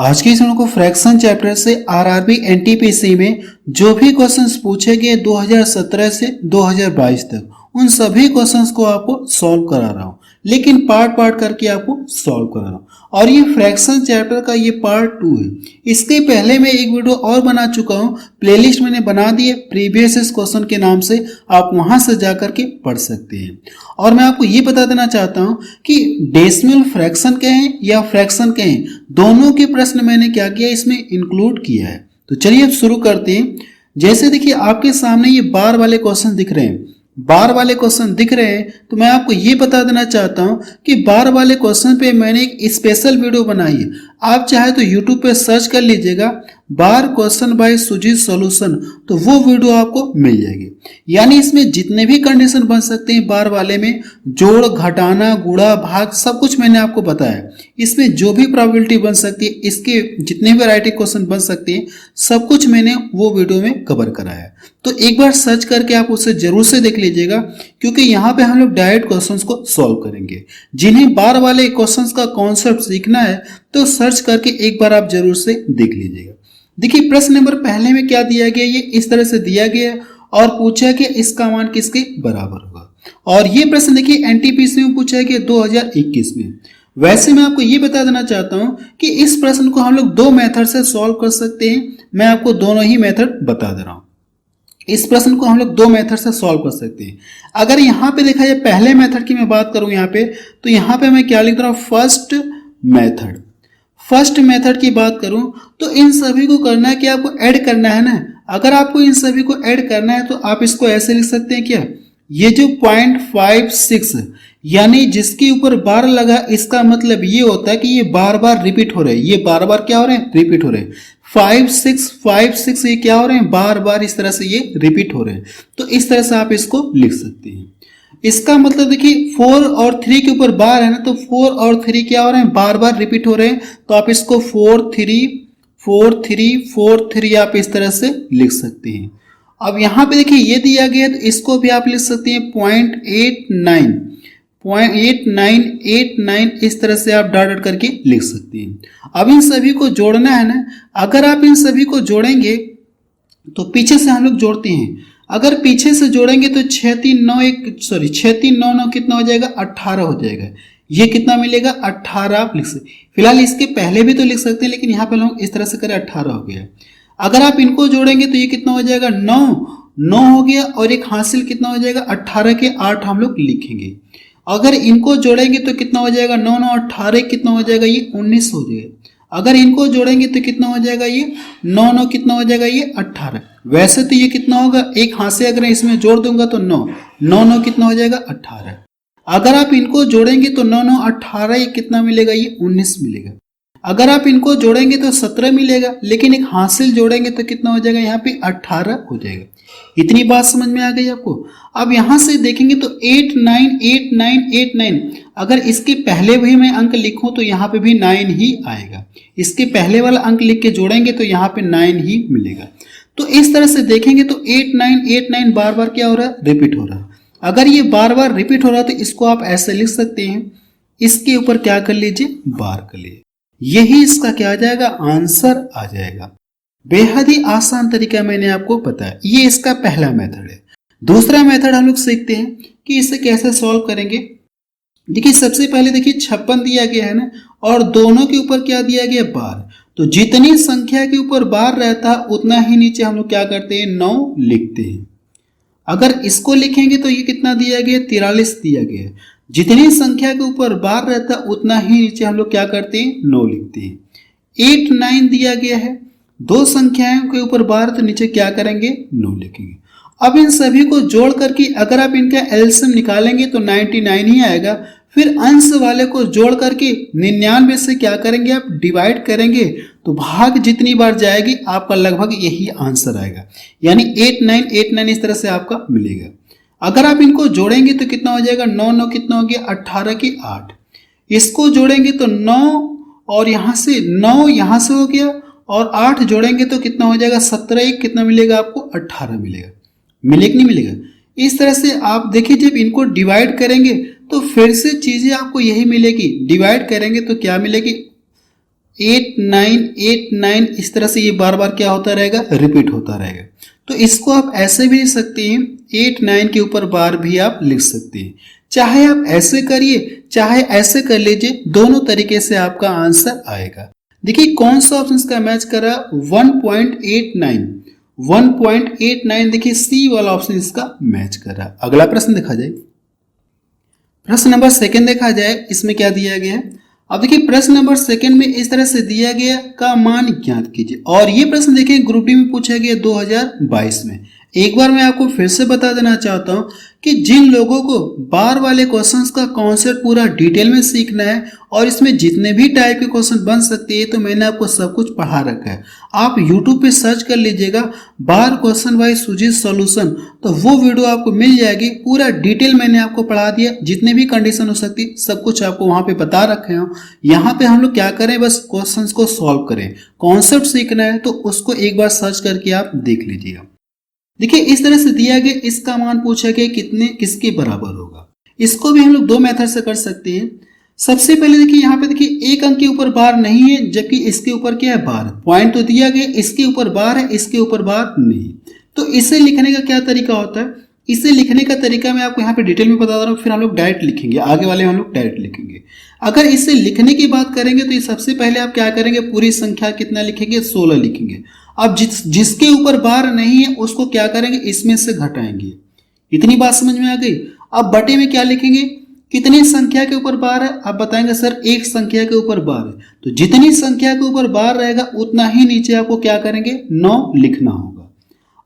आज के इस वीडियो को फ्रैक्शन चैप्टर से आरआरबी एनटीपीसी में जो भी क्वेश्चंस पूछे गए 2017 से 2022 तक उन सभी क्वेश्चंस को आपको सॉल्व करा रहा हूं, लेकिन पार्ट पार्ट करके आपको सॉल्व करा रहा हूं। और ये फ्रैक्शन चैप्टर का ये पार्ट 2 है। इसके पहले मैं एक वीडियो और बना चुका हूं, प्लेलिस्ट मैंने बना दी है प्रीवियस क्वेश्चन के नाम से, आप वहां से जाकर के पढ़ सकते हैं। और मैं आपको ये बता देना चाहता हूं कि डेसिमल फ्रैक्शन कहें या फ्रैक्शन कहें, दोनों के प्रश्न मैंने क्या किया इसमें इंक्लूड किया है। तो चलिए अब शुरू करते हैं। जैसे देखिए आपके सामने ये बार वाले क्वेश्चन दिख रहे हैं, बार वाले क्वेश्चन दिख रहे हैं, तो मैं आपको ये बता देना चाहता हूं कि बार वाले क्वेश्चन पे मैंने एक स्पेशल वीडियो बनाई है। आप चाहे तो YouTube पे सर्च कर लीजिएगा बार क्वेश्चन बाय सुजीत सॉल्यूशन, तो वो वीडियो आपको मिल जाएगी। यानी इसमें जितने भी कंडीशन बन सकते हैं बार वाले में, जोड़, घटाना, गुणा, भाग, सब कुछ मैंने आपको बताया। इसमें जो भी प्रोबेबिलिटी बन सकती है, इसके जितने भी वैरायटी क्वेश्चन बन सकते हैं, सब कुछ मैंने वो वीडियो में कवर कराया है। तो एक बार सर्च करके आप उसे जरूर से देख लीजिएगा, क्योंकि यहाँ पे हम लोग डायरेक्ट क्वेश्चंस को सॉल्व करेंगे। जिन्हें बार वाले क्वेश्चंस का कॉन्सेप्ट सीखना है तो सर्च करके एक बार आप जरूर से देख लीजिएगा। देखिए प्रश्न नंबर पहले में क्या दिया गया, ये इस तरह से दिया गया और पूछा कि इसका मान किसके बराबर होगा। और ये प्रश्न देखिए एनटीपीसी में पूछा गया 2021 में। वैसे मैं आपको ये बता देना चाहता हूं कि इस प्रश्न को हम लोग दो मेथड से सॉल्व कर सकते हैं। मैं आपको दोनों ही मेथड बता दे रहा हूं। इस प्रश्न को हम लोग दो मेथड से सॉल्व कर सकते हैं। अगर यहाँ पे देखा जाए पहले मेथड की मैं बात करूं यहाँ पे, तो यहाँ पे मैं क्या लिख रहा हूं, फर्स्ट मेथड। फर्स्ट मेथड की बात करूं तो इन सभी को करना है कि आपको ऐड करना है ना। अगर आपको इन सभी को ऐड करना है तो आप इसको ऐसे लिख सकते हैं क्या, ये जो 0.56 यानी जिसके ऊपर बार लगा, इसका मतलब ये होता है कि ये बार बार रिपीट हो रहे हैं। ये बार बार क्या हो रहे हैं, रिपीट हो रहे हैं। 5656 ये क्या हो रहे हैं, बार बार इस तरह से ये रिपीट हो रहे हैं। तो इस तरह से आप इसको लिख सकते हैं। इसका मतलब देखिए 4 और 3 के ऊपर बार है ना, तो 4 और 3 क्या हो रहे हैं, बार बार रिपीट हो रहे हैं। तो आप इसको 4 3 4 3 4 3 आप इस तरह से लिख सकते हैं। अब यहाँ पे देखिए ये दिया गया है, तो इसको भी आप लिख सकते हैं 0.89 इस तरह से आप डॉट डॉट करके लिख सकते हैं। अब इन सभी को जोड़ना है ना। अगर आप इन सभी को जोड़ेंगे तो पीछे से हम लोग जोड़ते हैं। अगर पीछे से जोड़ेंगे तो 6 3 9 9 कितना हो जाएगा, 18 हो जाएगा। ये कितना मिलेगा, 18 आप लिख सकते। फिलहाल इसके पहले भी तो लिख सकते हैं, लेकिन यहाँ पे हम इस तरह से करें 18 हो गया। अगर आप इनको जोड़ेंगे तो ये कितना हो जाएगा, 9 हो गया। और एक हासिल कितना हो जाएगा, 18 के 8 हम लोग लिखेंगे। अगर इनको जोड़ेंगे तो कितना हो जाएगा, 9 9 18 कितना हो जाएगा, ये 19 हो जाएगा। अगर इनको जोड़ेंगे तो कितना हो जाएगा, ये 9 9 कितना हो जाएगा, ये 18। वैसे तो ये कितना होगा, एक हाथ से अगर इसमें जोड़ दूंगा तो 9 9 कितना हो जाएगा, 18। अगर आप इनको जोड़ेंगे तो 9 9 18 ये कितना मिलेगा, ये 19 मिलेगा। अगर आप इनको जोड़ेंगे तो 17 मिलेगा, लेकिन एक हासिल जोड़ेंगे तो कितना हो जाएगा, यहाँ पे 18 हो जाएगा। इतनी बात समझ में आ गई आपको। अब यहां से देखेंगे तो 8 9 8 9 8 9, अगर इसके पहले भी मैं अंक लिखूं तो यहाँ पे भी 9 ही आएगा। इसके पहले वाला अंक लिख के जोड़ेंगे तो यहाँ पे 9 ही मिलेगा। तो इस तरह से देखेंगे तो 8 9 बार बार क्या हो रहा है, रिपीट हो रहा है। अगर ये बार बार रिपीट हो रहा है तो इसको आप ऐसे लिख सकते हैं, इसके ऊपर क्या कर लीजिए, बार कर लीजिए। यही इसका क्या आ जाएगा, आंसर आ जाएगा। बेहद ही आसान तरीका मैंने आपको बताया। ये इसका पहला मेथड है। दूसरा मेथड हम लोग सीखते हैं कि इसे कैसे सॉल्व करेंगे। देखिए सबसे पहले देखिए 56 दिया गया है ना, और दोनों के ऊपर क्या दिया गया, बार। तो जितनी संख्या के ऊपर बार रहता है उतना ही नीचे हम लोग क्या करते हैं, 9 लिखते हैं। अगर इसको लिखेंगे तो ये कितना दिया गया, 43 दिया गया है। जितनी संख्या के ऊपर बार रहता है उतना ही नीचे हम लोग क्या करते हैं, 9 लिखते हैं। 8 9 दिया गया है, दो संख्याओं के ऊपर बार, तो नीचे क्या करेंगे, 9 लिखेंगे। अब इन सभी को जोड़ करके अगर आप इनका एलसीएम निकालेंगे तो 99 ही आएगा। फिर अंश वाले को जोड़ करके 99 से क्या करेंगे, आप डिवाइड करेंगे, तो भाग जितनी बार जाएगी आपका लगभग यही आंसर आएगा। यानी 8 9 इस तरह से आपका मिलेगा। अगर आप इनको जोड़ेंगे तो कितना हो जाएगा, 9 9 कितना हो गया, 18 के 8। इसको जोड़ेंगे तो 9 और यहाँ से 9 यहाँ से हो गया, और 8 जोड़ेंगे तो कितना हो जाएगा, 17 एक कितना मिलेगा आपको, 18 मिलेगा। मिलेगा नहीं मिलेगा। इस तरह से आप देखिए जब इनको डिवाइड करेंगे तो फिर से चीजें आपको यही मिलेगी। डिवाइड करेंगे तो क्या मिलेगी, 8 8989 इस तरह से ये बार बार क्या होता रहेगा, रिपीट होता रहेगा। तो इसको आप ऐसे भी लिख सकते हैं, 89 के ऊपर बार भी आप लिख सकते हैं। चाहे आप ऐसे करिए चाहे ऐसे कर लीजिए, दोनों तरीके से आपका आंसर आएगा। देखिए कौन सा ऑप्शन इसका मैच कर रहा है, 1.89 देखिए सी वाला ऑप्शन इसका मैच कर रहा है। अगला प्रश्न देखा जाए, प्रश्न नंबर सेकंड देखा जाए, इसमें क्या दिया गया है। अब देखिए प्रश्न नंबर सेकंड में इस तरह से दिया गया का मान ज्ञात कीजिए, और ये प्रश्न देखिए ग्रुप डी में पूछा गया 2022 में। एक बार मैं आपको फिर से बता देना चाहता हूं कि जिन लोगों को बार वाले क्वेश्चंस का कॉन्सेप्ट पूरा डिटेल में सीखना है और इसमें जितने भी टाइप के क्वेश्चन बन सकते हैं, तो मैंने आपको सब कुछ पढ़ा रखा है। आप YouTube पे सर्च कर लीजिएगा बार क्वेश्चन वाइज सुजीत सॉल्यूशन, तो वो वीडियो आपको मिल जाएगी। पूरा डिटेल मैंने आपको पढ़ा दिया, जितने भी कंडीशन हो सकती सब कुछ आपको वहां पे बता रखे हैं। यहाँ पे हम लोग क्या करें, बस क्वेश्चन को सॉल्व करें। कॉन्सेप्ट सीखना है तो उसको एक बार सर्च करके आप देख लीजिएगा। देखिए इस तरह से दिया गया, इसका मान पूछा गया कितने किसके बराबर होगा। इसको भी हम लोग दो मेथड से कर सकते हैं। सबसे पहले देखिए यहाँ पे देखिए एक अंक के ऊपर बार नहीं है, जबकि इसके ऊपर क्या है, बार। पॉइंट तो दिया गया, इसके ऊपर बार है, इसके ऊपर बार नहीं। तो इसे लिखने का क्या तरीका होता है, इसे लिखने का तरीका मैं आपको यहाँ पे डिटेल में बता दे रहा हूँ, फिर हम लोग डायरेक्ट लिखेंगे, आगे वाले हम लोग डायरेक्ट लिखेंगे। अगर इसे लिखने की बात करेंगे तो ये सबसे पहले आप क्या करेंगे, पूरी संख्या कितना लिखेंगे, 16 लिखेंगे। अब जिसके ऊपर बार नहीं है उसको क्या करेंगे, इसमें से घटाएंगे। इतनी बात समझ में आ गई। अब बटे में क्या लिखेंगे, कितनी संख्या के ऊपर बार है, आप बताएंगे सर एक संख्या के ऊपर बार है, तो जितनी संख्या के ऊपर बार रहेगा उतना ही नीचे आपको क्या करेंगे, 9 लिखना होगा।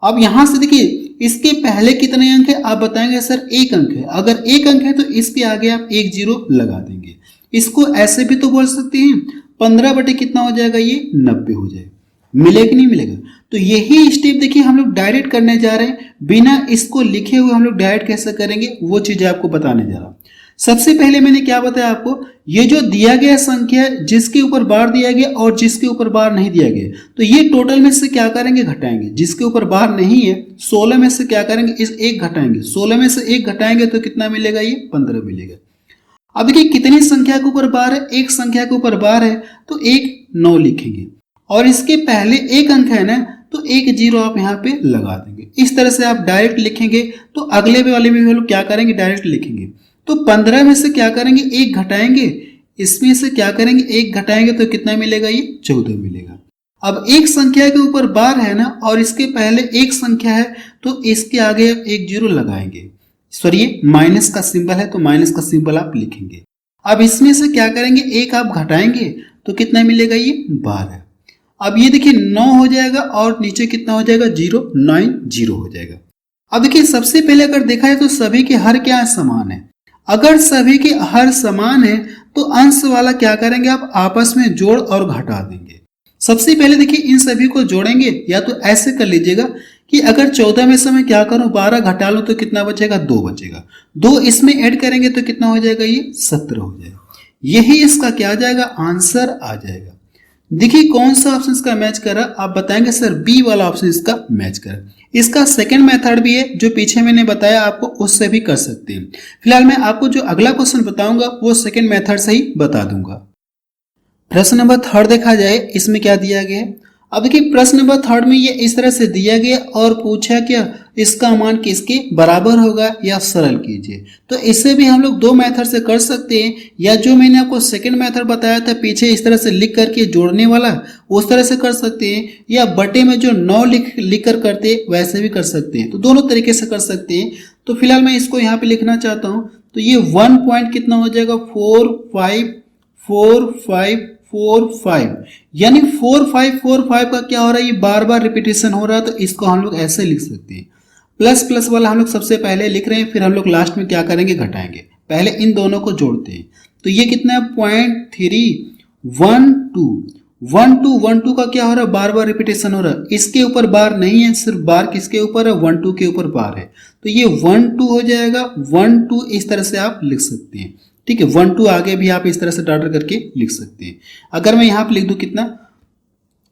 अब यहां से देखिए इसके पहले कितने अंक है, आप बताएंगे सर एक अंक है। अगर एक अंक है तो इसके आगे आप एक जीरो लगा देंगे। इसको ऐसे भी तो बोल सकते हैं, 15 बटे कितना हो जाएगा, ये 90 हो जाएगा। मिलेगा कि नहीं मिलेगा। तो यही स्टेप देखिए हम लोग डायरेक्ट करने जा रहे हैं, बिना इसको लिखे हुए हम लोग डायरेक्ट कैसे करेंगे वो चीजें आपको बताने जा रहा हूं। सबसे पहले मैंने क्या बताया आपको, ये जो दिया गया संख्या जिसके ऊपर बार दिया गया और जिसके ऊपर बार नहीं दिया गया, तो ये टोटल में से क्या करेंगे, घटाएंगे। जिसके ऊपर बार नहीं है 16 में से क्या करेंगे, इस एक घटाएंगे। 16 में से एक घटाएंगे तो कितना मिलेगा, ये 15 मिलेगा। अब देखिए कितनी संख्या के ऊपर बार है, एक संख्या के ऊपर बार है तो एक 9 लिखेंगे, और इसके पहले एक अंक है ना, तो एक जीरो आप यहाँ पे लगा देंगे। इस तरह से आप डायरेक्ट लिखेंगे तो अगले वाले में हम लोग क्या करेंगे, डायरेक्ट लिखेंगे। तो 15 में से क्या करेंगे, एक घटाएंगे, इसमें से क्या करेंगे, एक घटाएंगे तो कितना मिलेगा, ये 14 मिलेगा। अब एक संख्या के ऊपर बार है ना और इसके पहले एक संख्या है, तो इसके आगे एक जीरो लगाएंगे। सॉरी माइनस का सिंबल है तो माइनस का सिंबल आप लिखेंगे। अब इसमें से क्या करेंगे, एक आप घटाएंगे तो कितना मिलेगा, ये 12। अब ये देखिए 9 हो जाएगा और नीचे कितना हो जाएगा, 0, 9 0 हो जाएगा। अब देखिए सबसे पहले अगर देखा है तो सभी के हर क्या समान है। अगर सभी के हर समान है तो अंश वाला क्या करेंगे, आप आपस में जोड़ और घटा देंगे। सबसे पहले देखिए इन सभी को जोड़ेंगे, या तो ऐसे कर लीजिएगा कि अगर 14 में से मैं क्या करूं, 12 घटा लूं तो कितना बचेगा, 2 बचेगा। 2 इसमें ऐड करेंगे तो कितना हो जाएगा, ये 17 हो जाएगा। यही इसका क्या आ जाएगा, आंसर आ जाएगा। देखिए कौन सा ऑप्शन इसका मैच कर रहा, आप बताएंगे सर बी वाला ऑप्शन इसका मैच कर रहा। इसका सेकंड मेथड भी है जो पीछे मैंने बताया आपको, उससे भी कर सकते हैं। फिलहाल मैं आपको जो अगला क्वेश्चन बताऊंगा वो सेकंड मेथड से ही बता दूंगा। प्रश्न नंबर 3 देखा जाए, इसमें क्या दिया गया है। अब देखिए प्रश्न नंबर 3 में ये इस तरह से दिया गया और पूछा क्या, इसका मान किसके बराबर होगा या सरल कीजिए। तो इसे भी हम लोग दो मेथड से कर सकते हैं, या जो मैंने आपको सेकंड मेथड बताया था पीछे इस तरह से लिख करके जोड़ने वाला, उस तरह से कर सकते हैं, या बटे में जो 9 लिख कर करते हैं वैसे भी कर सकते हैं। तो दोनों तरीके से कर सकते हैं। तो फिलहाल मैं इसको यहाँ पे लिखना चाहता हूँ, तो ये 1 पॉइंट कितना हो जाएगा, 4 5 4 5 4 5, यानी 4 5 4 5 का क्या हो रहा है, ये बार बार रिपीटेशन हो रहा है। तो इसको हम लोग ऐसे लिख सकते हैं। प्लस प्लस वाला हम लोग सबसे पहले लिख रहे हैं, फिर हम लोग लास्ट में क्या करेंगे, घटाएंगे। पहले इन दोनों को जोड़ते हैं, तो ये कितना है 0.312 का क्या हो रहा है, बार बार रिपीटेशन हो रहा है। इसके ऊपर बार नहीं है, सिर्फ बार किसके ऊपर है, 1 2 के ऊपर बार है। तो ये 1 2 हो जाएगा, 1 2 इस तरह से आप लिख सकते हैं। ठीक है, 1 2 आगे भी आप इस तरह से डाटा करके लिख सकते हैं। अगर मैं यहाँ पे लिख दूं कितना,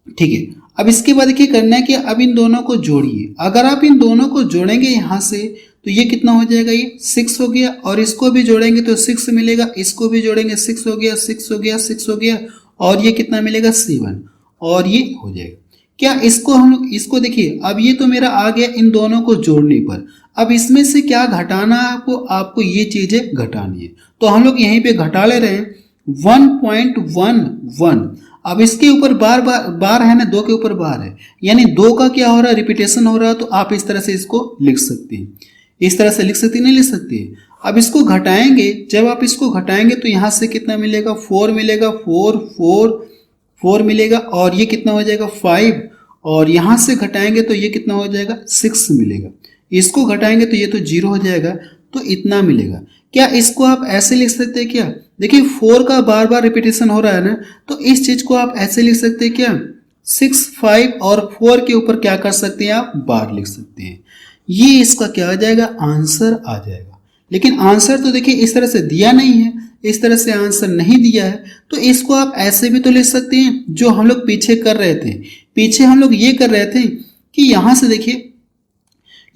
ठीक है। अब इसके बाद देखिए करना है कि अब इन दोनों को जोड़िए। अगर आप इन दोनों को जोड़ेंगे यहाँ से तो ये कितना हो जाएगा, ये 6 हो गया, और इसको भी जोड़ेंगे तो 6 मिलेगा, इसको भी जोड़ेंगे 6 हो गया, 6 हो गया, 6 हो गया, और ये कितना मिलेगा 7 और ये हो जाएगा। क्या इसको हम लोग इसको देखिए, अब ये तो मेरा आ गया इन दोनों को जोड़ने पर। अब इसमें से क्या घटाना है आपको, आपको ये चीजें घटानी है। तो हम लोग यहीं पे घटा ले रहे हैं 1.11। अब इसके ऊपर बार बार बार है ना, 2 के ऊपर बार है, यानी 2 का क्या हो रहा है, रिपीटेशन हो रहा है। तो आप इस तरह से इसको लिख सकते हैं, इस तरह से लिख सकते नहीं लिख सकते। अब इसको घटाएंगे, जब आप इसको घटाएंगे तो यहाँ से कितना मिलेगा, 4 मिलेगा, 4 मिलेगा, और ये कितना हो जाएगा 5, और यहाँ से घटाएंगे तो ये कितना हो जाएगा 6 मिलेगा। इसको घटाएंगे तो ये तो 0 हो जाएगा, तो इतना मिलेगा। क्या इसको आप ऐसे लिख सकते हैं क्या, देखिए 4 का बार बार रिपीटेशन हो रहा है ना, तो इस चीज को आप ऐसे लिख सकते हैं क्या, 6, 5 और 4 के ऊपर क्या कर सकते हैं आप, बार लिख सकते हैं। ये इसका क्या आ जाएगा, आंसर आ जाएगा। लेकिन आंसर तो देखिए इस तरह से दिया नहीं है, इस तरह से आंसर नहीं दिया है, तो इसको आप ऐसे भी तो लिख सकते हैं जो हम लोग पीछे कर रहे थे। पीछे हम लोग ये कर रहे थे कि यहां से देखिए,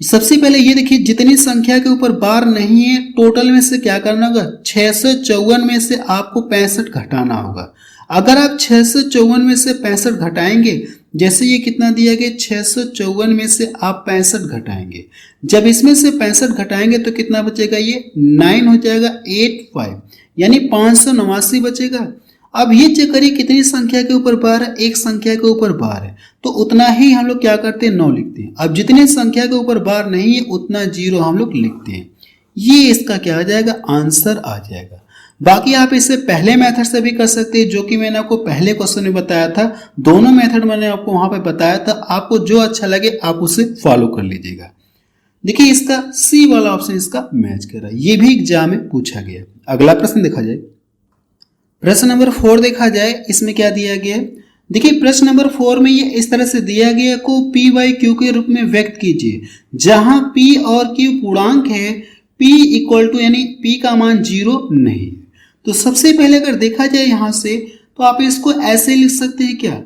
सबसे पहले ये देखिए जितनी संख्या के ऊपर बार नहीं है, टोटल में से क्या करना होगा, 654 में से आपको 65 घटाना होगा। अगर आप 654 में से 65 घटाएंगे, जैसे ये कितना दिया गया, 654 में से आप 65 घटाएंगे, जब इसमें से 65 घटाएंगे तो कितना बचेगा, ये 9 हो जाएगा, 85 यानी 589 बचेगा। अब ये चेक करिए कितनी संख्या के ऊपर बार है, एक संख्या के ऊपर बार है, तो उतना ही हम लोग क्या करते हैं, 9 लिखते हैं। अब जितनी संख्या के ऊपर बार नहीं है उतना 0 हम लोग लिखते हैं। ये इसका क्या आ जाएगा, आंसर आ जाएगा। बाकी आप इसे पहले मेथड से भी कर सकते हैं, जो कि मैंने आपको पहले क्वेश्चन में बताया था। दोनों मेथड मैंने आपको वहां पे बताया था, आपको जो अच्छा लगे आप उसे फॉलो कर लीजिएगा। देखिए इसका सी वाला ऑप्शन इसका मैच कर रहा है, ये भी एग्जाम में पूछा गया। अगला प्रश्न देखा जाए, प्रश्न नंबर 4 देखा जाए, इसमें क्या दिया गया है। देखिए प्रश्न नंबर 4 में ये इस तरह से दिया गया को पी बाई क्यू के रूप में व्यक्त कीजिए, जहां पी और क्यू पूर्णांक है, पी इक्वल टू यानी पी का मान 0 नहीं। तो सबसे पहले अगर देखा जाए यहां से, तो आप इसको ऐसे लिख सकते हैं क्या,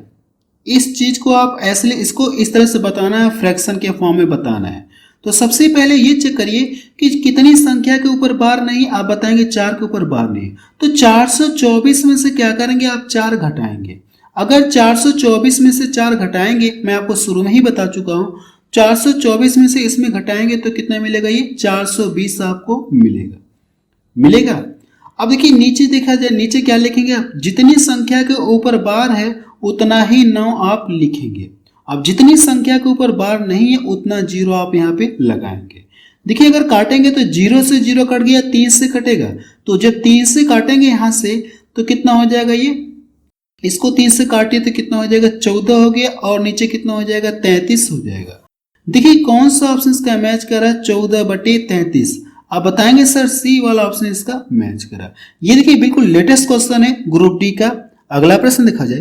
इस चीज को आप ऐसे इसको इस तरह से बताना है, फ्रैक्शन के फॉर्म में बताना है। तो सबसे पहले ये चेक करिए कि कितनी संख्या के ऊपर बार नहीं, आप बताएंगे 4 के ऊपर बार नहीं, तो 424 में से क्या करेंगे आप, 4 घटाएंगे। अगर 424 में से 4 घटाएंगे, मैं आपको शुरू में ही बता चुका हूं, 424 में से इसमें घटाएंगे तो कितना मिलेगा, ये 420 आपको मिलेगा। अब देखिए नीचे देखा जाए, नीचे क्या लिखेंगे आप, जितनी संख्या के ऊपर बार है उतना ही 9 आप लिखेंगे। अब जितनी संख्या के ऊपर बार नहीं है उतना 0 आप यहाँ पे लगाएंगे। देखिए अगर काटेंगे तो 0 से 0 कट गया, 3 से कटेगा, तो जब 3 से काटेंगे यहां से तो कितना हो जाएगा, ये इसको 3 से काटिए तो कितना हो जाएगा, 14 हो गया, और नीचे कितना हो जाएगा, 33 हो जाएगा। देखिए कौन सा ऑप्शन इसका मैच कर रहा है, 14/33। आप बताएंगे सर सी वाला ऑप्शन इसका मैच कर रहा है। ये देखिए बिल्कुल लेटेस्ट क्वेश्चन है ग्रुप डी का। अगला प्रश्न देखा जाए,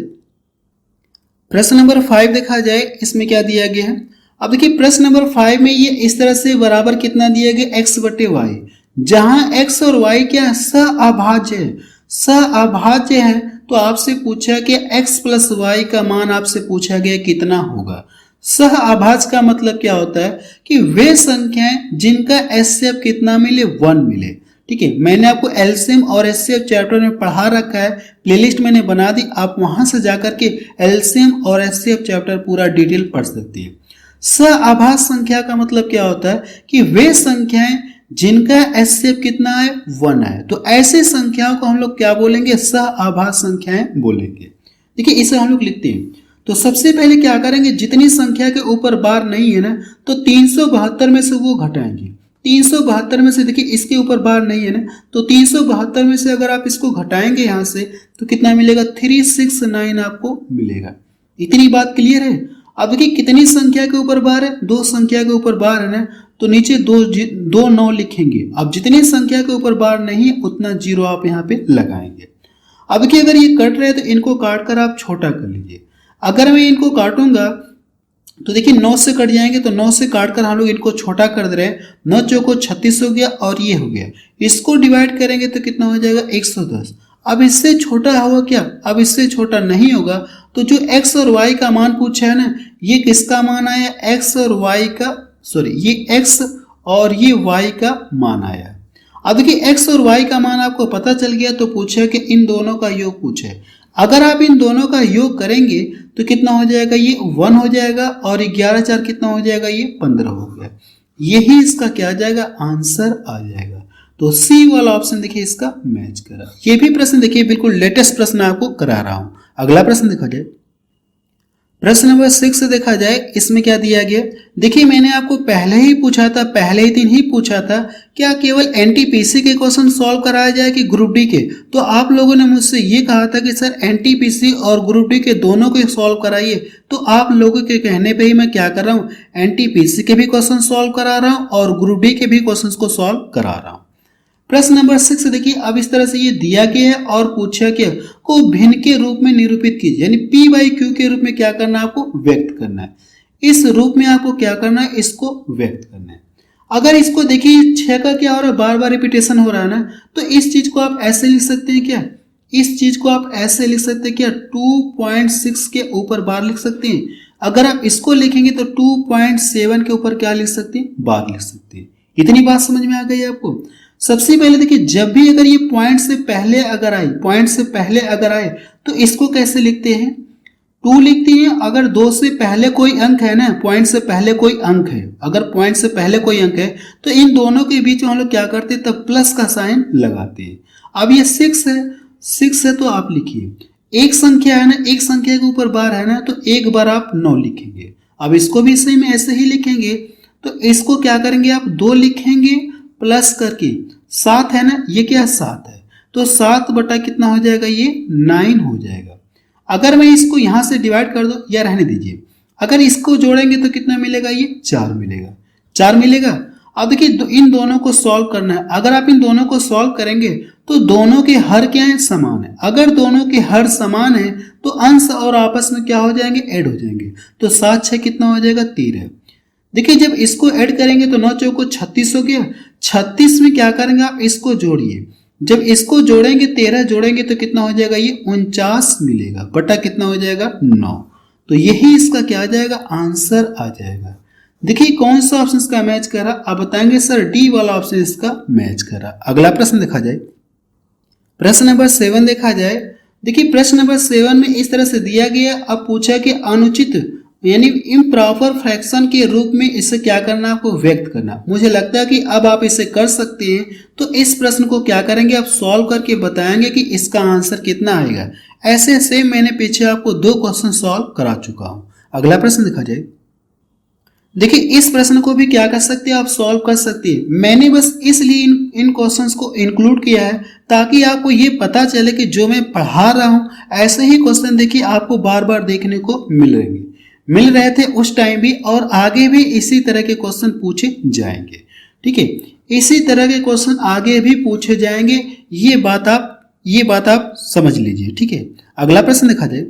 प्रश्न नंबर 5 देखा जाए, इसमें क्या दिया गया है। अब देखिए प्रश्न नंबर 5 में ये इस तरह से बराबर कितना दिया गया, x/y, जहां x और y क्या सहअभाज्य है, सहअभाज्य है। तो आपसे पूछा कि x + y का मान आपसे पूछा गया कितना होगा। सहअभाज्य का मतलब क्या होता है कि वे संख्याएं जिनका एचसीएफ कितना मिले, 1 मिले। ठीक है, मैंने आपको एलसीएम और एचसीएफ चैप्टर में पढ़ा रखा है, प्लेलिस्ट मैंने बना दी, आप वहां से जाकर के एलसीएम और एचसीएफ चैप्टर पूरा डिटेल पढ़ सकती है। सहअभाज्य संख्या का मतलब क्या होता है कि वे संख्याएं जिनका एचसीएफ कितना है, 1 है। तो ऐसे संख्याओं को हम लोग क्या बोलेंगे, सहअभाज्य संख्याएं बोलेंगे। देखिए इसे हम लोग लिखते हैं। तो सबसे पहले क्या करेंगे, जितनी संख्या के ऊपर बार नहीं है ना, तो 372 में से वो घटाएंगे। 372 में से देखिए इसके ऊपर बार नहीं है ना, तो 372 में से अगर आप इसको घटाएंगे यहां से तो कितना मिलेगा, 369 आपको मिलेगा। इतनी बात क्लियर है। अब देखिए कितनी संख्या के ऊपर बार है, 2 संख्या के ऊपर बार है ना, तो नीचे 2 9 लिखेंगे। अब जितनी संख्या के ऊपर बार नहीं है उतना 0 आप यहाँ पे लगाएंगे। अब देखिए अगर ये कट रहे हैं तो इनको काट कर आप छोटा कर लीजिए। अगर मैं इनको काटूंगा तो देखिए 9 से कट जाएंगे, तो 9 से काट कर हम लोग इनको छोटा कर दे रहे हैं। 9 चौको 36 हो गया और ये हो गया। इसको डिवाइड करेंगे तो कितना हो जाएगा, 110। अब इससे छोटा होगा क्या, अब इससे छोटा नहीं होगा। तो जो x और y का मान पूछा है ना, ये किसका मान आया, x और y का, सॉरी ये x और ये y का मान आया। अब देखिए x और y का मान आपको पता चल गया, तो पूछा कि इन दोनों का योग पूछे। अगर आप इन दोनों का योग करेंगे तो कितना हो जाएगा, ये 1 हो जाएगा, और 11 4 कितना हो जाएगा, ये 15 हो गया। यही इसका क्या आ जाएगा, आंसर आ जाएगा। तो सी वाला ऑप्शन देखिए इसका मैच करा। ये भी प्रश्न देखिए बिल्कुल लेटेस्ट प्रश्न आपको करा रहा हूं। अगला प्रश्न देखा जाए, प्रश्न नंबर 6 देखा जाए, इसमें क्या दिया गया। देखिए मैंने आपको पहले ही पूछा था, पहले ही दिन ही पूछा था, क्या केवल एनटीपीसी के क्वेश्चन सॉल्व कराया जाए कि ग्रुप डी के। तो आप लोगों ने मुझसे ये कहा था कि सर एनटीपीसी और ग्रुप डी के दोनों को सॉल्व कराइए। तो आप लोगों के कहने पे ही मैं क्या कर रहा हूँ, एनटीपीसी के भी क्वेश्चन सॉल्व करा रहा हूँ और ग्रुप डी के भी क्वेश्चन को सॉल्व करा रहा हूँ। प्रश्न नंबर 6 देखिए, अब इस तरह से ये दिया गया है और पूछा गया को भिन्न के रूप में निरूपित कीजिए, यानी P बाई क्यू के रूप में क्या करना है, आपको व्यक्त करना है। इस रूप में आपको क्या करना है, इसको व्यक्त करना है। अगर इसको देखिए 6 का क्या हो रहा है, बार बार रिपीटेशन हो रहा है ना, तो इस चीज को आप ऐसे लिख सकते हैं क्या, इस चीज को आप ऐसे लिख सकते हैं क्या, 2.6 के ऊपर बार लिख सकते हैं। अगर आप इसको लिखेंगे तो 2.7 के ऊपर क्या लिख सकते हैं, बार लिख सकते हैं। इतनी बात समझ में आ गई आपको। सबसे पहले देखिए, जब भी अगर ये पॉइंट से पहले अगर आए, पॉइंट से पहले अगर आए तो इसको कैसे लिखते हैं, 2 लिखते हैं। अगर 2 से पहले कोई अंक है ना, पॉइंट से पहले कोई अंक है, अगर पॉइंट से पहले कोई अंक है तो इन दोनों के बीच में हम लोग क्या करते हैं, तब प्लस का साइन लगाते हैं। अब ये 6 है तो आप लिखिए, एक संख्या है ना, एक संख्या के ऊपर बार है ना, तो एक बार आप 9 लिखेंगे। अब इसको भी सही में ऐसे ही लिखेंगे, तो इसको क्या करेंगे, आप 2 लिखेंगे प्लस करके 7 है ना, ये क्या 7 है, तो 7 बटा कितना हो जाएगा, ये 9 हो जाएगा। अगर मैं इसको यहां से डिवाइड कर दो, या रहने दीजिए, अगर इसको जोड़ेंगे तो कितना मिलेगा, ये 4 मिलेगा, 4 मिलेगा। अब देखिए इन दोनों को सॉल्व करना है। अगर आप इन दोनों को सॉल्व करेंगे तो दोनों के हर क्या है, समान है। अगर दोनों के हर समान है तो अंश और आपस में क्या हो जाएंगे, ऐड हो जाएंगे। तो 7 6 कितना हो जाएगा, 13। देखिए जब इसको ऐड करेंगे तो 9 चौको 36 हो गया। 36 में क्या करेंगे, आप इसको जोड़िए। जब इसको जोड़ेंगे, 13 जोड़ेंगे तो कितना हो जाएगा, ये 49 मिलेगा, बटा कितना हो जाएगा, 9। तो यही इसका क्या आ जाएगा, आंसर आ जाएगा। देखिए कौन सा ऑप्शन इसका मैच कर रहा, आप बताएंगे सर डी वाला ऑप्शन इसका मैच कर रहा। अगला प्रश्न देखा जाए, प्रश्न नंबर 7 देखा जाए। देखिए प्रश्न नंबर 7 में इस तरह से दिया गया, अब पूछा कि अनुचित यानी इम्प्रॉपर फ्रैक्शन के रूप में इसे क्या करना, आपको व्यक्त करना। मुझे लगता है कि अब आप इसे कर सकते हैं। तो इस प्रश्न को क्या करेंगे, आप सॉल्व करके बताएंगे कि इसका आंसर कितना आएगा। ऐसे सेम मैंने पीछे आपको 2 क्वेश्चन सॉल्व करा चुका हूं। अगला प्रश्न देखा जाए। देखिए इस प्रश्न को भी क्या कर सकते हैं, आप सॉल्व कर सकते हैं। मैंने बस इसलिए इन क्वेश्चंस को इंक्लूड किया है ताकि आपको ये पता चले कि जो मैं पढ़ा रहा हूं ऐसे ही क्वेश्चन देखिए आपको बार बार देखने को मिल रहे थे उस टाइम भी, और आगे भी इसी तरह के क्वेश्चन पूछे जाएंगे। ठीक है, इसी तरह के क्वेश्चन आगे भी पूछे जाएंगे, ये बात आप समझ लीजिए। ठीक है, अगला प्रश्न देखा जाए,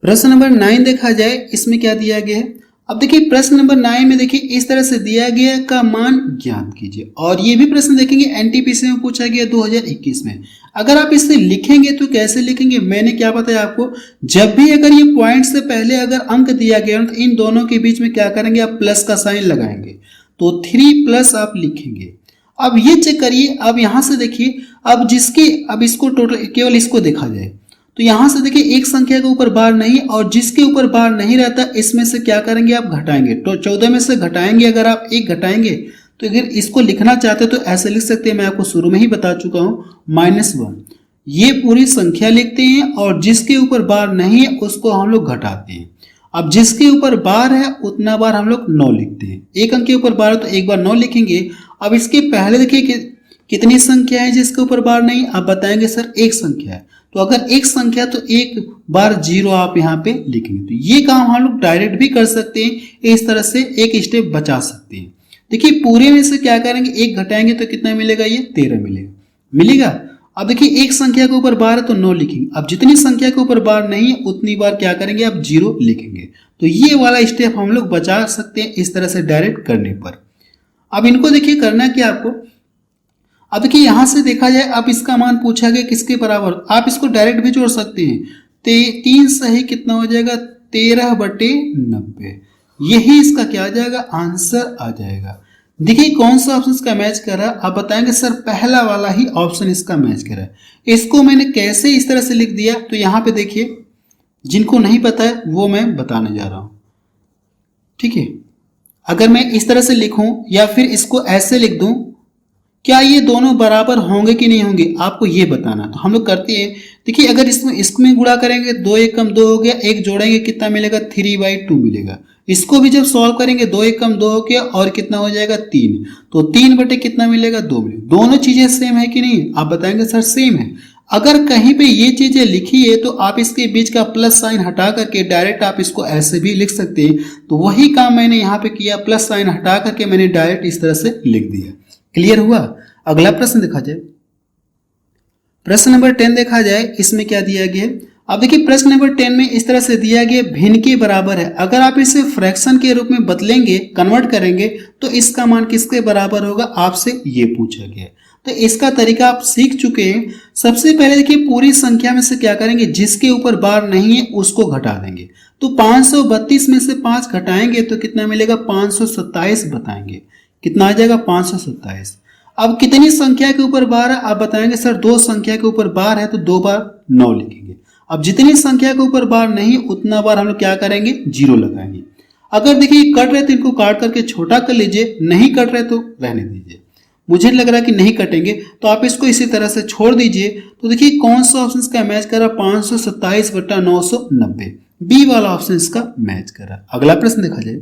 प्रश्न नंबर 9 देखा जाए। इसमें क्या दिया गया है, अब देखिए प्रश्न नंबर 9 में देखिए इस तरह से दिया गया का मान ज्ञात कीजिए। और ये भी प्रश्न देखेंगे एनटीपीसी में पूछा गया 2021 में। अगर आप इसे लिखेंगे तो कैसे लिखेंगे, मैंने क्या बताया आपको, जब भी अगर ये पॉइंट से पहले अगर अंक दिया गया तो इन दोनों के बीच में क्या करेंगे, आप प्लस का साइन लगाएंगे, तो 3 प्लस आप लिखेंगे। अब ये चेक करिए, अब यहां से देखिए, अब इसको टोटल केवल इसको देखा जाए तो यहां से देखिए एक संख्या के ऊपर बार नहीं, और जिसके ऊपर बार नहीं रहता इसमें से क्या करेंगे, आप घटाएंगे। तो 14 में से घटाएंगे, अगर आप 1 घटाएंगे तो अगर इसको लिखना चाहते तो ऐसे लिख सकते हैं, मैं आपको शुरू में ही बता चुका हूं, -1। ये पूरी संख्या लिखते हैं और जिसके ऊपर बार नहीं है उसको हम लोग घटाते हैं। अब जिसके ऊपर बार है उतना बार हम लोग 9 लिखते हैं। एक अंक के ऊपर बार है तो एक बार 9 लिखेंगे। अब इसके पहले देखिए कि कितनी संख्या है जिसके ऊपर बार नहीं, आप बताएंगे सर एक संख्या है। तो अगर एक संख्या तो एक बार 0 आप यहाँ पे लिखेंगे। तो ये काम हम लोग डायरेक्ट भी कर सकते हैं, इस तरह से एक स्टेप बचा सकते हैं। देखिए पूरे में से क्या करेंगे, 1 घटाएंगे तो कितना मिलेगा, ये 13 मिलेगा। अब देखिए एक संख्या के ऊपर बार है तो 9 लिखेंगे। अब जितनी संख्या के ऊपर बार नहीं है उतनी बार क्या करेंगे, आप 0 लिखेंगे। तो ये वाला स्टेप हम लोग बचा सकते हैं इस तरह से डायरेक्ट करने पर। अब इनको देखिए करना क्या आपको, अब देखिए यहां से देखा जाए, अब इसका मान पूछा गया किसके बराबर, आप इसको डायरेक्ट भी जोड़ सकते हैं। 3 सही कितना हो जाएगा, 13/90। यही इसका क्या आ जाएगा, आंसर आ जाएगा। देखिए कौन सा ऑप्शन इसका मैच कर रहा है, आप बताएंगे सर पहला वाला ही ऑप्शन इसका मैच कर रहा है। इसको मैंने कैसे इस तरह से लिख दिया, तो यहाँ पे देखिए जिनको नहीं पता है वो मैं बताने जा रहा हूँ, ठीक है। अगर मैं इस तरह से लिखूं या फिर इसको ऐसे लिख दूं, क्या ये दोनों बराबर होंगे कि नहीं होंगे, आपको ये बताना। तो हम लोग करते हैं, देखिए अगर इसमें गुणा करेंगे 2 1 कम 2 हो गया, एक जोड़ेंगे कितना मिलेगा 3/2 मिलेगा। इसको भी जब सॉल्व करेंगे 2 1 कम 2 हो गया और कितना हो जाएगा 3, तो 3 बटे कितना मिलेगा 2 मिलेगा। दोनों चीजें सेम है कि नहीं, आप बताएंगे सर सेम है। अगर कहीं पे ये चीजें लिखी है तो आप इसके बीच का प्लस साइन हटा करके डायरेक्ट आप इसको ऐसे भी लिख सकते हैं। तो वही काम मैंने यहाँ पे किया, प्लस साइन हटा करके मैंने डायरेक्ट इस तरह से लिख दिया। क्लियर हुआ। अगला प्रश्न देखा जाए, प्रश्न नंबर 10 देखा जाए, इसमें क्या दिया गया। अब देखिए प्रश्न नंबर 10 में इस तरह से दिया गया भिन्न के बराबर है। अगर आप इसे फ्रैक्शन के रूप में बदलेंगे, कन्वर्ट करेंगे, तो इसका मान किसके बराबर होगा, आपसे ये पूछा गया। तो इसका तरीका आप सीख चुके हैं। सबसे पहले देखिए पूरी संख्या में से क्या करेंगे, जिसके ऊपर बार नहीं है उसको घटा देंगे। तो 532 में से 5 घटाएंगे तो कितना मिलेगा 527 बताएंगे, कितना आ जाएगा 527। अब कितनी संख्या के ऊपर बार है, आप बताएंगे सर 2 संख्या के ऊपर बार है तो 2 बार 9 लिखेंगे। अब जितनी संख्या के ऊपर बार नहीं उतना बार हम लोग क्या करेंगे 0 लगाएंगे। अगर देखिए कट रहे तो इनको काट करके छोटा कर लीजिए, नहीं कट रहे तो रहने दीजिए। मुझे लग रहा है कि नहीं कटेंगे तो आप इसको इसी तरह से छोड़ दीजिए। तो देखिए कौन सा ऑप्शन इसका मैच कर रहा है, 527 बटा 990, बी वाला ऑप्शन इसका मैच कर रहा है। अगला प्रश्न देखा जाए,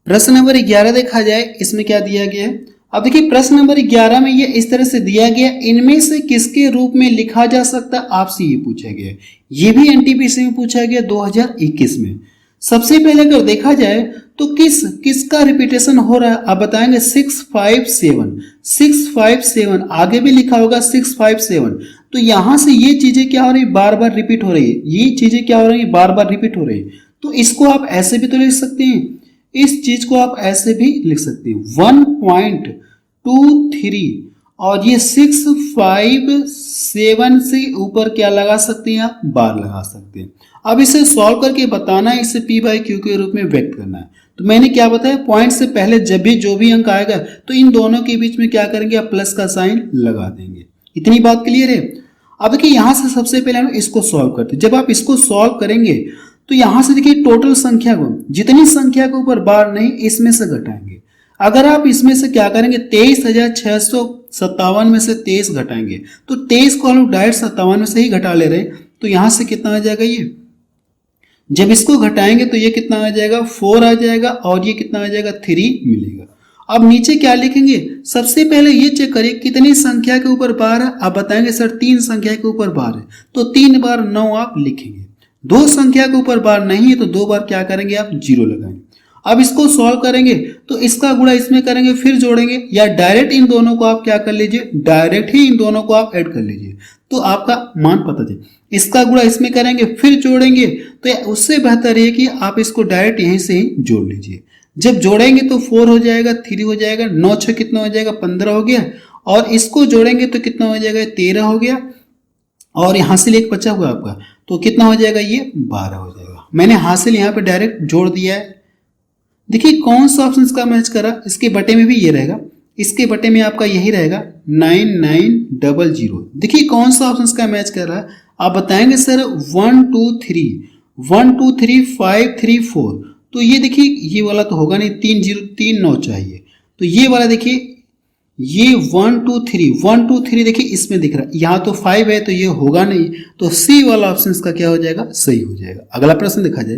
प्रश्न नंबर 11 देखा जाए, इसमें क्या दिया गया है। अब देखिए प्रश्न नंबर 11 में ये इस तरह से दिया गया, इनमें से किसके रूप में लिखा जा सकता है, आपसे ये पूछा गया। ये भी एनटीपीसी में पूछा गया 2021 में। सबसे पहले अगर देखा जाए तो किसका रिपीटेशन हो रहा है, आप बताएंगे 657 आगे भी लिखा होगा 657। तो यहां से ये चीजें क्या हो रही है, बार बार रिपीट हो रही है। ये चीजें क्या हो रही है, बार बार रिपीट हो रही है। तो इसको आप ऐसे भी तो लिख सकते हैं, इस चीज को आप ऐसे भी लिख सकते हैं 1.23 और ये 657 से ऊपर क्या लगा सकते हैं, आप बार लगा सकते हैं। अब इसे सॉल्व करके बताना है, इसे p/q के रूप में व्यक्त करना है। तो मैंने क्या बताया, पॉइंट से पहले जब भी जो भी अंक आएगा तो इन दोनों के बीच में क्या करेंगे, आप प्लस का साइन लगा देंगे। इतनी बात क्लियर है। अब देखिए यहां से सबसे पहले हम इसको सॉल्व करते हैं। जब आप इसको सॉल्व करेंगे तो यहां से देखिए टोटल संख्या को, जितनी संख्या के ऊपर बार नहीं इसमें से घटाएंगे। अगर आप इसमें से क्या करेंगे 23,657 में से 23 घटाएंगे तो 23 को हम लोग डायरेक्ट 57 में से ही घटा ले रहे हैं। तो यहां से कितना आ जाएगा, ये जब इसको घटाएंगे तो ये कितना आ जाएगा 4 आ जाएगा और ये कितना आ जाएगा 3 मिलेगा। अब नीचे क्या लिखेंगे, सबसे पहले ये चेक करिए कितनी संख्या के ऊपर बार है, आप बताएंगे सर 3 संख्या के ऊपर बार है तो 3 बार 9 आप लिखेंगे। 2 संख्या के ऊपर बार नहीं है तो 2 बार क्या करेंगे, आप 0 लगाएंगे। अब इसको सॉल्व करेंगे तो इसका गुणा इसमें करेंगे फिर जोड़ेंगे, या डायरेक्ट इन दोनों को आप क्या कर लीजिए, डायरेक्ट ही इन दोनों को आप ऐड कर लीजिए तो आपका मान पता चले। इसका गुणा इसमें करेंगे फिर जोड़ेंगे, तो उससे बेहतर है कि आप इसको डायरेक्ट यहीं से ही जोड़ लीजिए। जब जोड़ेंगे तो 4 हो जाएगा, 3 हो जाएगा, 9 6 कितना हो जाएगा 15 हो गया, और इसको जोड़ेंगे तो कितना हो जाएगा 13 हो गया, और हासिल एक बचा हुआ आपका तो कितना हो जाएगा, ये 12 हो जाएगा। मैंने हासिल यहाँ पे डायरेक्ट जोड़ दिया है। देखिए कौन सा ऑप्शन इसका मैच करा, इसके बटे में भी ये रहेगा, इसके बटे में आपका यही रहेगा 9900। देखिए कौन सा ऑप्शन इसका मैच कर रहा है, आप बताएंगे सर 1 2 3 5 3 4। तो ये देखिए ये वाला तो होगा नहीं, 3 0 3 9 चाहिए। तो ये वाला देखिए ये 1 2 3 देखिए इसमें दिख रहा है, यहाँ तो 5 है तो ये होगा नहीं, तो सी वाला ऑप्शन इसका क्या हो जाएगा, सही हो जाएगा। अगला प्रश्न देखा जाए,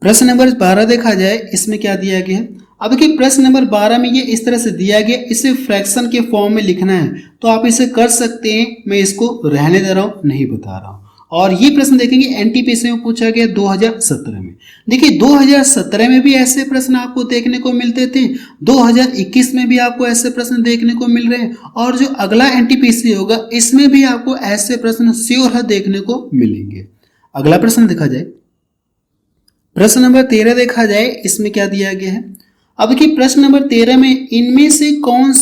प्रश्न नंबर 12 देखा जाए, इसमें क्या दिया गया है। अब देखिए प्रश्न नंबर 12 में ये इस तरह से दिया गया, इसे फ्रैक्शन के फॉर्म में लिखना है तो आप इसे कर सकते हैं, मैं इसको रहने दे रहा हूं, नहीं बता रहा हूं। और ये प्रश्न देखेंगे एनटीपीसी में पूछा गया 2017 में। देखिए 2017 में भी ऐसे प्रश्न आपको देखने को मिलते थे, 2021 में भी आपको ऐसे प्रश्न देखने को मिल रहे हैं, और जो अगला एनटीपीसी होगा इसमें भी आपको ऐसे प्रश्न श्योर है देखने को मिलेंगे। अगला प्रश्न देखा जाए, प्रश्न नंबर 13 देखा जाए, इसमें क्या दिया गया है। अब देखिए प्रश्न नंबर 13 में इनमें से कौन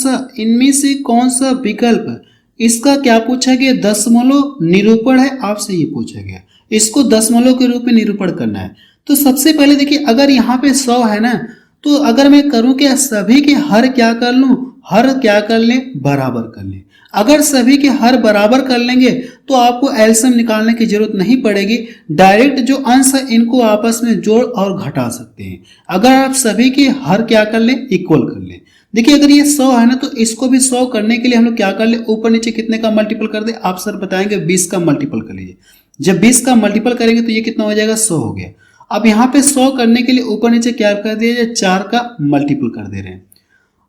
सा विकल्प, इसका क्या पूछा गया, दशमलव निरूपण है, आपसे ये पूछा गया। इसको दशमलव के रूप में निरूपण करना है। तो सबसे पहले देखिए अगर यहाँ पे 100 है ना, तो अगर मैं करूं क्या, सभी के हर क्या कर लूं, हर क्या कर लें, बराबर कर लें। अगर सभी के हर बराबर कर लेंगे तो आपको एलसीएम निकालने की जरूरत नहीं पड़ेगी, डायरेक्ट जो अंश है इनको आपस में जोड़ और घटा सकते हैं। अगर आप सभी के हर क्या कर लें, इक्वल कर लें। देखिए अगर ये 100 है ना, तो इसको भी 100 करने के लिए हम लोग क्या कर ले, ऊपर नीचे कितने का मल्टीपल कर दे, आप सर बताएंगे 20 का मल्टीपल कर लीजिए। जब 20 का मल्टीपल करेंगे तो ये कितना हो जाएगा, 100 हो गया। अब यहाँ पे 100 करने के लिए ऊपर नीचे क्या कर दिया जाए, 4 का मल्टीपल कर दे रहे हैं।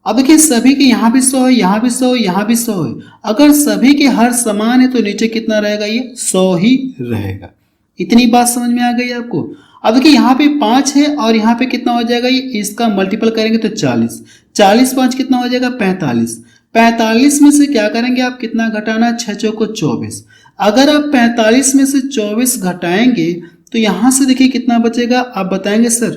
अब देखिए सभी के यहाँ भी 100 है, यहाँ भी 100 है, यहाँ भी 100 है। अगर सभी के हर समान है तो नीचे कितना रहेगा, ये 100 ही रहेगा। इतनी बात समझ में आ गई आपको। अब देखिए यहाँ पे 5 है और यहाँ पे कितना हो जाएगा, ये इसका मल्टीपल करेंगे तो 40, 40 5 कितना हो जाएगा, 45। 45 में से क्या करेंगे आप, कितना घटाना, 6 चौको 24। अगर आप 45 में से 24 घटाएंगे तो यहाँ से देखिए कितना बचेगा, आप बताएंगे सर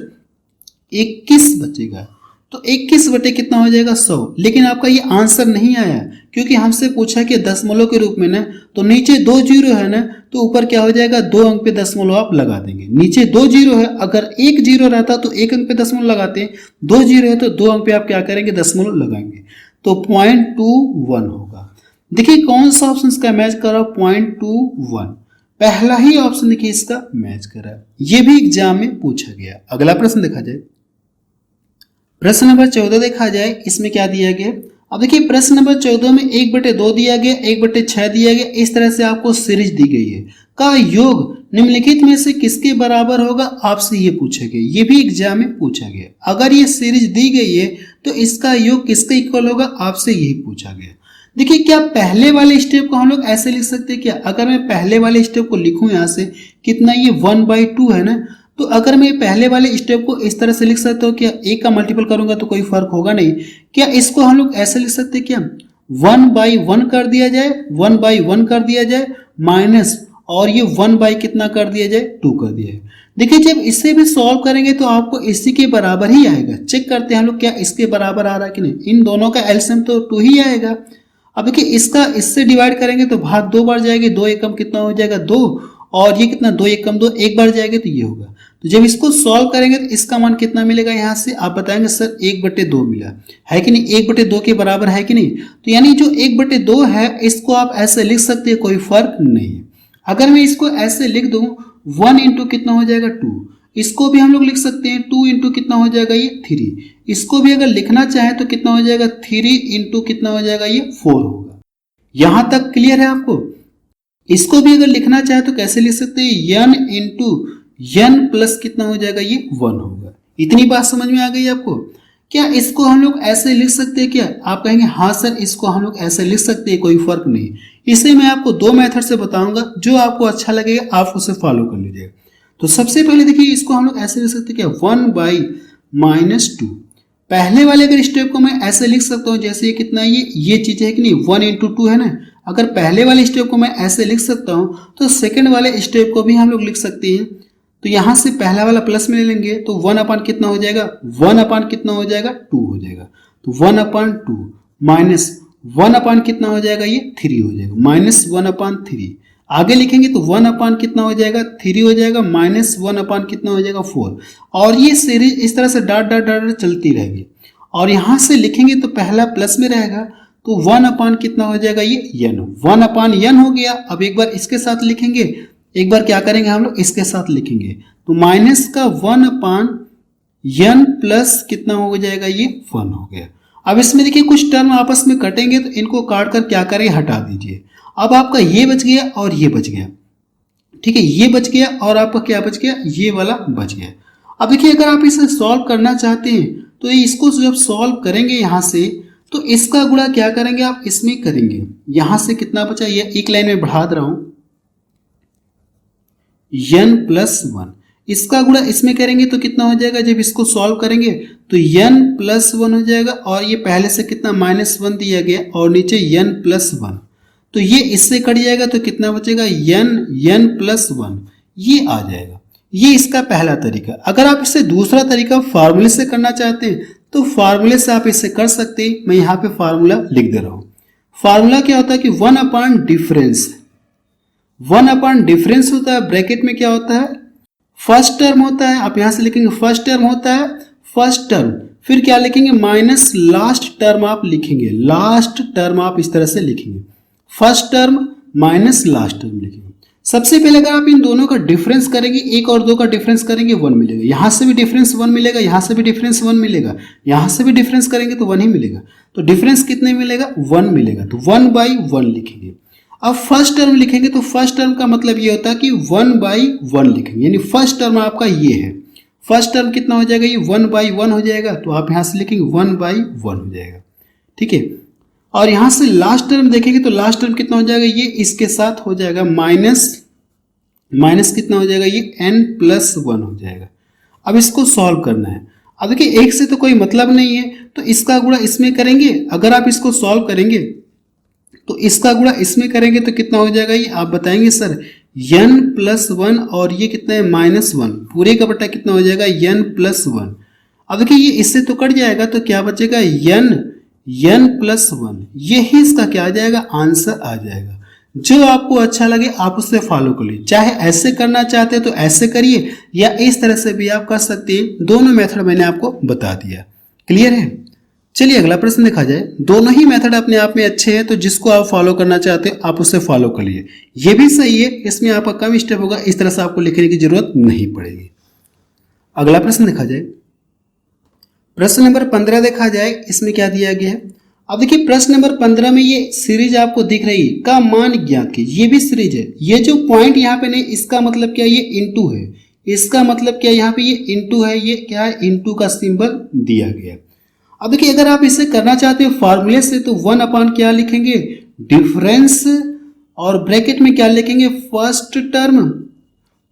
21 बचेगा। तो 21 बटे कितना हो जाएगा, 100। लेकिन आपका ये आंसर नहीं आया क्योंकि हमसे पूछा कि दशमलव के रूप में ना, तो नीचे 2 जीरो है ना, तो ऊपर क्या हो जाएगा, 2 अंक पे दशमलव आप लगा देंगे। नीचे 2 जीरो है, अगर 1 जीरो रहता तो 1 अंक पे दशमलव लगाते हैं, 2 जीरो है तो 2 अंक पे आप क्या करेंगे, दशमलव लगाएंगे। तो 0.21 होगा। देखिए कौन सा ऑप्शन इसका मैच कर रहा है, 0.21, पहला ही ऑप्शन देखिए इसका मैच कर रहा है। ये भी एग्जाम में पूछा गया। अगला प्रश्न देखा जाए, प्रश्न नंबर 14 देखा जाए, इसमें क्या दिया गया। अब देखिए प्रश्न नंबर 14 में 1/2 दिया गया, 1/6 दिया गया, इस तरह से आपको सीरीज दी गई है का योग निम्नलिखित में से किसके बराबर होगा, आपसे ये पूछा गया। ये भी एग्जाम में पूछा गया। अगर ये सीरीज दी गई है तो इसका योग किसके इक्वल होगा, आपसे यही पूछा गया। देखिए क्या पहले वाले स्टेप को हम लोग ऐसे लिख सकते हैं क्या, अगर मैं पहले वाले स्टेप को लिखूं यहाँ से, कितना ये 1/2 है ना, तो अगर मैं पहले वाले स्टेप को इस तरह से लिख सकता हूँ, क्या 1 का मल्टीपल करूंगा तो कोई फर्क होगा नहीं। क्या इसको हम लोग ऐसे लिख सकते हैं क्या, 1/1 कर दिया जाए, 1/1 कर दिया जाए, माइनस और ये 1 कितना कर दिया जाए, 2 कर दिया जाए। देखिए जब इसे भी सॉल्व करेंगे तो आपको इसी के बराबर ही आएगा। चेक करते हैं हम लोग क्या इसके बराबर आ रहा है कि नहीं। इन दोनों का एलसीएम तो 2 ही आएगा। अब देखिए इसका इससे डिवाइड करेंगे तो भाग 2 बार जाएगी, 2 एकम कितना हो जाएगा, 2, और ये कितना 2 एकम 2, एक बार जाएगा तो ये होगा। तो जब इसको सॉल्व करेंगे तो इसका मान कितना मिलेगा, यहाँ से आप बताएंगे सर 1/2 मिला है कि नहीं, 1/2 के बराबर है कि नहीं। तो यानी जो 1/2 है इसको आप ऐसे लिख सकते हैं, कोई फर्क नहीं है। अगर मैं इसको ऐसे लिख दूं 1 इंटू कितना हो जाएगा, 2, इसको भी हम लोग लिख सकते हैं 2 इंटू कितना हो जाएगा, ये 3, इसको भी अगर लिखना चाहे तो कितना हो जाएगा, 3 इंटू कितना हो जाएगा, ये 4 होगा। यहां तक क्लियर है आपको। इसको भी अगर लिखना चाहे तो कैसे लिख सकते हैं, n इंटू n प्लस कितना हो जाएगा, ये 1 होगा। इतनी बात समझ में आ गई आपको। क्या इसको हम लोग ऐसे लिख सकते हैं क्या, आप कहेंगे हाँ सर इसको हम लोग ऐसे लिख सकते हैं, कोई फर्क नहीं। इसे मैं आपको 2 मेथड से बताऊंगा, जो आपको अच्छा लगेगा आप उसे फॉलो कर लीजिएगा। तो सबसे पहले देखिए इसको हम लोग ऐसे लिख सकते हैं क्या, 1/-2। पहले वाले अगर स्टेप को मैं ऐसे लिख सकता हूँ, जैसे ये कितना, ये चीज है कि नहीं, 1 इंटू 2 है ना। अगर पहले वाले स्टेप को मैं ऐसे लिख सकता हूँ तो सेकंड वाले स्टेप को भी हम लोग लिख सकते हैं। तो यहां से पहला वाला प्लस में ले लेंगे तो 1/, कितना हो जाएगा, 1/, कितना हो जाएगा, 2 हो जाएगा। तो 1/2 माइनस 1/, कितना हो जाएगा, ये 3 हो जाएगा, माइनस 1/3। आगे लिखेंगे तो 1/, कितना हो जाएगा, 3 हो जाएगा, माइनस 1/, कितना हो जाएगा, 4। और ये सीरीज इस तरह से डॉट डॉट डॉट चलती रहेगी। और यहां से लिखेंगे तो पहला प्लस में रहेगा, तो 1/, कितना हो जाएगा, ये n, 1/n हो गया। अब एक बार इसके साथ लिखेंगे, एक बार क्या करेंगे हम लोग इसके साथ लिखेंगे, तो माइनस का 1/n प्लस कितना हो जाएगा, ये 1 हो गया। अब इसमें देखिए कुछ टर्म आपस में कटेंगे तो इनको काट कर क्या करें, हटा दीजिए। अब आपका ये बच गया और ये बच गया, ठीक है, ये बच गया और आपका क्या बच गया, ये वाला बच गया। अब देखिए अगर आप इसे सॉल्व करना चाहते हैं तो इसको जब सॉल्व करेंगे यहाँ से, तो इसका गुणा क्या करेंगे आप इसमें करेंगे। यहां से कितना बचा, ये एक लाइन में बढ़ा दे रहा हूं, n प्लस 1, इसका गुणा इसमें करेंगे तो कितना हो जाएगा, जब इसको सॉल्व करेंगे तो n प्लस 1 हो जाएगा। और ये पहले से कितना -1 दिया गया और नीचे n प्लस 1, तो ये इससे कट जाएगा तो कितना बचेगा, n प्लस 1, ये आ जाएगा। ये इसका पहला तरीका। अगर आप इसे दूसरा तरीका फार्मूले से करना चाहते हैं तो फार्मूले से आप इसे कर सकते हैं। मैं यहाँ पे फार्मूला लिख दे रहा हूँ। फार्मूला क्या होता है कि 1/डिफरेंस, 1/डिफरेंस होता है, ब्रैकेट में क्या होता है, फर्स्ट टर्म होता है। आप यहाँ से लिखेंगे फर्स्ट टर्म होता है, फर्स्ट टर्म फिर क्या लिखेंगे, माइनस लास्ट टर्म आप लिखेंगे, लास्ट टर्म आप इस तरह से लिखेंगे, first term minus last term लिखेंगे। सबसे पहले अगर आप इन दोनों का डिफरेंस करेंगे, 1 और 2 का डिफरेंस करेंगे 1 मिलेगा, यहां से भी डिफरेंस 1 मिलेगा, यहां से भी डिफरेंस 1 मिलेगा, यहां से भी डिफरेंस करेंगे तो 1 ही मिलेगा। तो डिफरेंस कितने मिलेगा, 1 मिलेगा, तो 1/1 लिखेंगे। अब फर्स्ट टर्म लिखेंगे तो फर्स्ट टर्म का मतलब ये होता है कि 1/1 लिखेंगे, यानी फर्स्ट टर्म आपका ये है। फर्स्ट टर्म कितना हो जाएगा, ये 1/1 हो जाएगा, तो आप यहां से लिखेंगे 1/1 हो जाएगा, ठीक है। और यहां से लास्ट टर्म देखेंगे तो लास्ट टर्म कितना हो जाएगा, ये इसके साथ हो जाएगा माइनस कितना हो जाएगा, ये n+1 हो जाएगा। अब इसको सॉल्व करना है। अब देखिए एक से तो कोई मतलब नहीं है, तो इसका गुणा इसमें करेंगे। अगर आप इसको सॉल्व करेंगे तो इसका गुणा इसमें करेंगे तो कितना हो जाएगा, ये आप बताएंगे सर, n+1 और ये कितना है -1, पूरे का बटा कितना हो जाएगा, n+1। अब देखिए ये इससे तो कट जाएगा, तो क्या बचेगा, n+1, यही इसका क्या आ जाएगा, आंसर आ जाएगा। जो आपको अच्छा लगे आप उससे फॉलो कर लीजिए, चाहे ऐसे करना चाहते हैं तो ऐसे करिए, या इस तरह से भी आप कर सकते हैं। दोनों मेथड मैंने आपको बता दिया, क्लियर है। चलिए अगला प्रश्न देखा जाए। दोनों ही मेथड अपने आप में अच्छे हैं, तो जिसको आप फॉलो करना चाहते हैं आप उससे फॉलो कर लीजिए। ये भी सही है, इसमें आपका कम स्टेप होगा, इस तरह से आपको लिखने की जरूरत नहीं पड़ेगी। अगला प्रश्न देखा जाए, प्रश्न नंबर 15 देखा जाए, इसमें क्या दिया गया है। अब देखिए प्रश्न नंबर 15 में ये सीरीज आपको दिख रही है, का मान ज्ञात कीजिए। ये भी सीरीज है, ये जो पॉइंट यहाँ पे नहीं, इसका मतलब क्या, ये इनटू है, इसका मतलब क्या, यहाँ पे ये इनटू है, ये क्या है, इनटू का सिंबल दिया गया। अब देखिए अगर आप इसे करना चाहते हो फॉर्मूले से, तो 1 क्या लिखेंगे, डिफरेंस, और ब्रैकेट में क्या लिखेंगे, फर्स्ट टर्म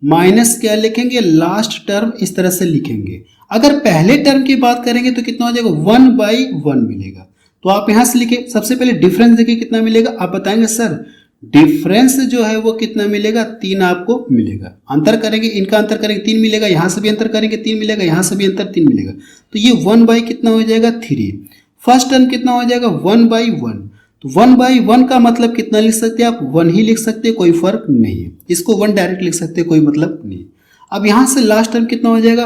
माइनस क्या लिखेंगे, लास्ट टर्म, इस तरह से लिखेंगे। अगर पहले टर्म की बात करेंगे तो कितना हो जाएगा, 1/1 मिलेगा। तो आप यहां से लिखे, सबसे पहले डिफरेंस देखिए कितना मिलेगा, आप बताएंगे सर डिफरेंस जो है वो कितना मिलेगा, 3 आपको मिलेगा। अंतर करेंगे, इनका अंतर करेंगे 3 मिलेगा, यहां से भी अंतर करेंगे 3 मिलेगा, यहां से भी अंतर 3 मिलेगा, तो ये 1 कितना हो जाएगा, 3। फर्स्ट टर्म कितना हो जाएगा, 1/1। तो 1/1 का मतलब कितना लिख सकते हैं आप, 1 ही लिख सकते हैं, कोई फर्क नहीं है। इसको 1 डायरेक्ट लिख सकते हैं, कोई मतलब नहीं। अब यहां से लास्ट टर्म कितना हो जाएगा,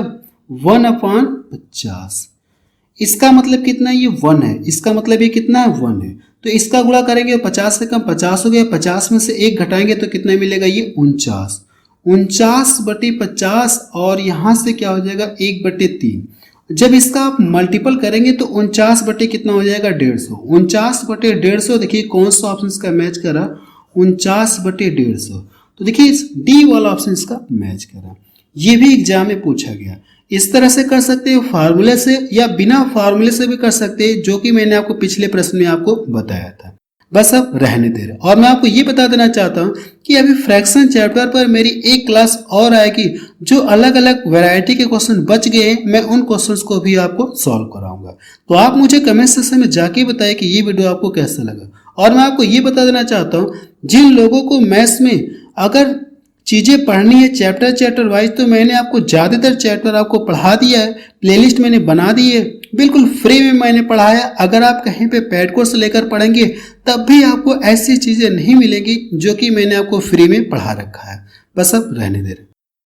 1/50। इसका मतलब कितना है, ये 1 है, इसका मतलब ये कितना है, 1 है। तो इसका गुणा करेंगे 50 से कम 50 हो गया, 50 में से 1 घटाएंगे तो कितना मिलेगा, ये 49। 49/50, और यहाँ से क्या हो जाएगा, 1/3। जब इसका आप मल्टीपल करेंगे तो 49 कितना हो जाएगा, 150। 49/150, देखिए कौन सा ऑप्शन इसका मैच करा, 49/150। तो देखिए डी वाला ऑप्शन इसका मैच करा। ये भी एग्जाम में पूछा गया। इस तरह से कर सकते हैं फार्मूले से, या बिना फार्मूले से भी कर सकते हैं, जो कि मैंने आपको पिछले प्रश्न में आपको बताया था। बस अब रहने दे रहे। और मैं आपको ये बता देना चाहता हूँ कि अभी फ्रैक्शन चैप्टर पर मेरी एक क्लास और आएगी, जो अलग अलग वैरायटी के क्वेश्चन बच गए हैं, मैं उन क्वेश्चंस को भी आपको सॉल्व कराऊंगा। तो आप मुझे कमेंट सेक्शन में जाके बताएं कि ये वीडियो आपको कैसा लगा। और मैं आपको ये बता देना चाहता हूँ, जिन लोगों को मैथ्स में अगर चीज़ें पढ़नी है चैप्टर वाइज, तो मैंने आपको ज़्यादातर चैप्टर आपको पढ़ा दिया है, प्लेलिस्ट मैंने बना दी है, बिल्कुल फ्री में मैंने पढ़ाया। अगर आप कहीं पे पेड कोर्स लेकर पढ़ेंगे तब भी आपको ऐसी चीज़ें नहीं मिलेंगी जो कि मैंने आपको फ्री में पढ़ा रखा है। बस अब रहने दे रहे।